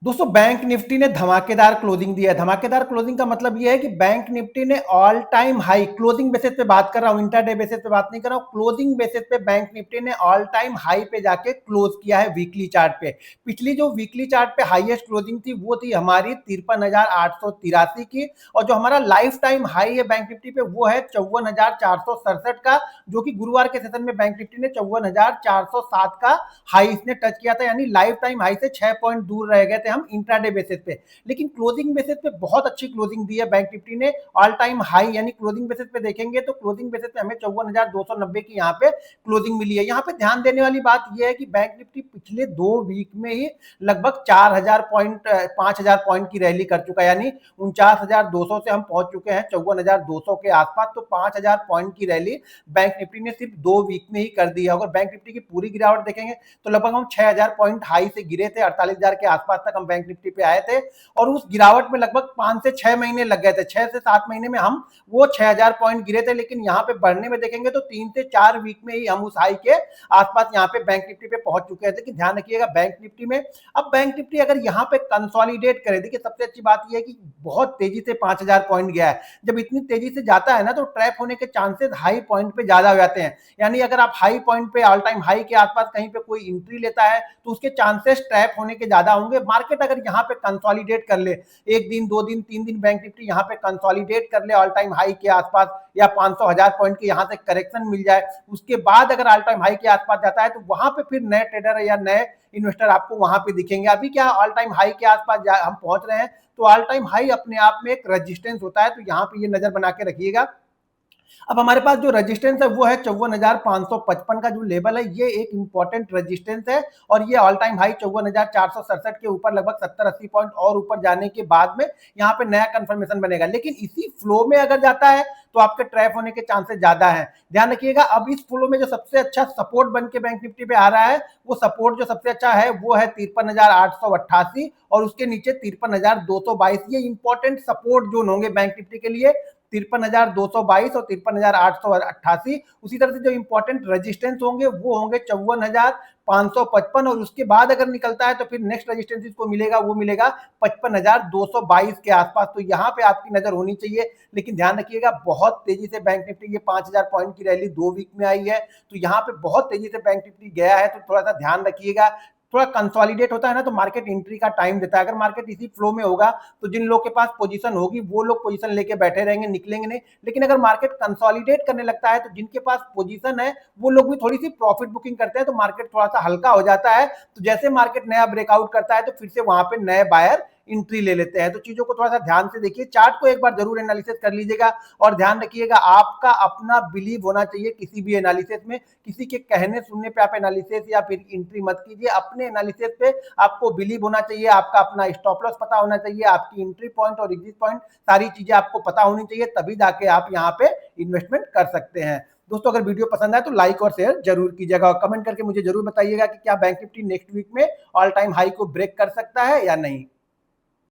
दोस्तों bank Nifty ने धमाकेदार क्लोजिंग दी है। धमाकेदार क्लोजिंग का मतलब यह है कि बैंक निफ्टी ने all time high, closing basis पे बात कर रहा हूं, इंटरडे बेसिस पे बात नहीं कर रहा हूं, क्लोजिंग बेसिस पे बैंक निफ्टी ने ऑल टाइम हाई पे जाके क्लोज किया है वीकली चार्ट पे। पिछली जो वीकली चार्ट पे हाईएस्ट क्लोजिंग थी वो थी हमारी 53,883 की, और जो हमारा लाइफ टाइम हाई है बैंक निफ्टी पे वो है 54,467 का, जो कि गुरुवार के सेशन में बैंक निफ्टी ने 54,407 का हाई इसने टच किया था, यानी लाइफ टाइम हाई से 6 पॉइंट दूर रह गए थे हम इंट्राडे बेसिस पे। लेकिन क्लोजिंग बेसिस पे बहुत अच्छी क्लोजिंग दी है बैंक निफ्टी ने, ऑल टाइम हाई, यानी क्लोजिंग बेसिस पे देखेंगे तो क्लोजिंग बेसिस पे हमें 54,290 की यहाँ पे क्लोजिंग मिली है। यहाँ पे ध्यान देने वाली बात यह है कि बैंक निफ्टी पिछले 2 वीक में ही लगभग 5,000 पॉइंट की रैली कर चुका है, यानी 49,200 से हम पहुंच चुके हैं 54,200 के आसपास। तो 5,000 पॉइंट की रैली बैंक निफ्टी ने सिर्फ 2 वीक में ही कर दी है। अगर बैंक निफ्टी की पूरी गिरावट देखेंगे तो लगभग हम 6,000 पॉइंट हाई से गिरे थे, 48,000 के आसपास तक हम बैंक निफ्टी पे आए थे, और उस गिरावट में लगभग 5 से 6 महीने लग गए थे। 6 से 7 महीने में हम वो 6,000 पॉइंट गिरे थे, लेकिन यहाँ पे बढ़ने में देखेंगे तो 3 से 4 वीक में ही हम उस हाई के आसपास यहाँ पे बैंक निफ्टी पे पहुंच चुके हैं। लेकिन ध्यान रखिएगा बैंक निफ्टी में, अब बैंक निफ्टी अगर यहाँ पे कंसोलिडेट करे, देखिए सबसे अच्छी बात यह है कि बहुत तेजी से 5,000 पॉइंट गया है। जब इतनी तेजी से जाता है ना तो ट्रैप होने के चांसेस हाई पॉइंट पे ज्यादा हो जाते हैं, यानी अगर आप हाई पॉइंट पे, ऑल टाइम हाई के आसपास कहीं पे कोई एंट्री लेता है तो उसके चांसेस ट्रैप होने के ज्यादा होंगे। मार्केट अगर यहाँ पे कंसोलिडेट कर ले, 1 दिन 2 दिन 3 दिन बैंक निफ्टी यहाँ पे कंसोलिडेट कर ले ऑल टाइम हाई के आसपास, या 500,000 पॉइंट के यहाँ से करेक्शन मिल जाए, उसके बाद अगर ऑल टाइम हाई के आसपास जाता है तो वहां पे फिर नए ट्रेडर या नए इन्वेस्टर आपको वहां पे दिखेंगे। अभी क्या ऑल टाइम हाई के आसपास हम पहुंच रहे हैं, तो ऑल टाइम हाई अपने आप में एक रेजिस्टेंस होता है, तो यहाँ पे ये नजर बना के रखिएगा। अब हमारे पास जो रेजिस्टेंस है वो है 54,555 का जो लेवल है, ये एक इंपॉर्टेंट रेजिस्टेंस है, और ये ऑल टाइम हाई 54,467 के ऊपर लगभग 70-80 पॉइंट और ऊपर जाने के बाद में यहाँ पे नया कंफर्मेशन बनेगा। लेकिन इसी फ्लो में अगर जाता है तो आपके ट्रैप होने के चांसेस ज्यादा है। ध्यान रखिएगा, अब इस फ्लो में जो सबसे अच्छा सपोर्ट बन के बैंक निफ्टी पे आ रहा है, वो सपोर्ट जो सबसे अच्छा है वो है 53,888, और उसके नीचे 53,222। ये इंपॉर्टेंट सपोर्ट जोन होंगे बैंक निफ्टी के लिए, 53,222 और 53,888। उसी तरह से जो इंपॉर्टेंट रेजिस्टेंस होंगे वो होंगे 54,555, और उसके बाद अगर निकलता है तो फिर नेक्स्ट रेजिस्टेंस इसको मिलेगा वो मिलेगा 55,222 के आसपास। तो यहाँ पे आपकी नजर होनी चाहिए। लेकिन ध्यान रखिएगा, बहुत तेजी से बैंक निफ्टी, ये 5,000 पॉइंट की रैली 2 वीक में आई है, तो यहाँ पे बहुत तेजी से बैंक निफ्टी गया है, तो थोड़ा सा ध्यान रखिएगा। थोड़ा कंसोलिडेट होता है ना तो मार्केट एंट्री का टाइम देता है। अगर मार्केट इसी फ्लो में होगा तो जिन लोग के पास पोजीशन होगी वो लोग पोजीशन लेके बैठे रहेंगे, निकलेंगे नहीं। लेकिन अगर मार्केट कंसोलिडेट करने लगता है तो जिनके पास पोजीशन है वो लोग भी थोड़ी सी प्रॉफिट बुकिंग करते हैं, तो मार्केट थोड़ा सा हल्का हो जाता है। तो जैसे मार्केट नया ब्रेकआउट करता है तो फिर से वहां पे नए बायर एंट्री ले लेते हैं। तो चीजों को थोड़ा सा ध्यान से देखिए, चार्ट को एक बार जरूर एनालिसिस कर लीजिएगा, और ध्यान रखिएगा आपका अपना बिलीव होना चाहिए किसी भी एनालिसिस में। किसी के कहने सुनने पे आप एनालिसिस या फिर एंट्री मत कीजिए, अपने एनालिसिस पे आपको बिलीव होना चाहिए, आपका अपना स्टॉप लॉस पता होना चाहिए, आपकी एंट्री पॉइंट और एग्जिट पॉइंट सारी चीजें आपको पता होनी चाहिए, तभी जाके आप यहाँ पे इन्वेस्टमेंट कर सकते हैं। दोस्तों अगर वीडियो पसंद आए तो लाइक और शेयर जरूर कीजिएगा, और कमेंट करके मुझे जरूर बताइएगा कि क्या बैंक निफ्टी नेक्स्ट वीक में ऑल टाइम हाई को ब्रेक कर सकता है या नहीं।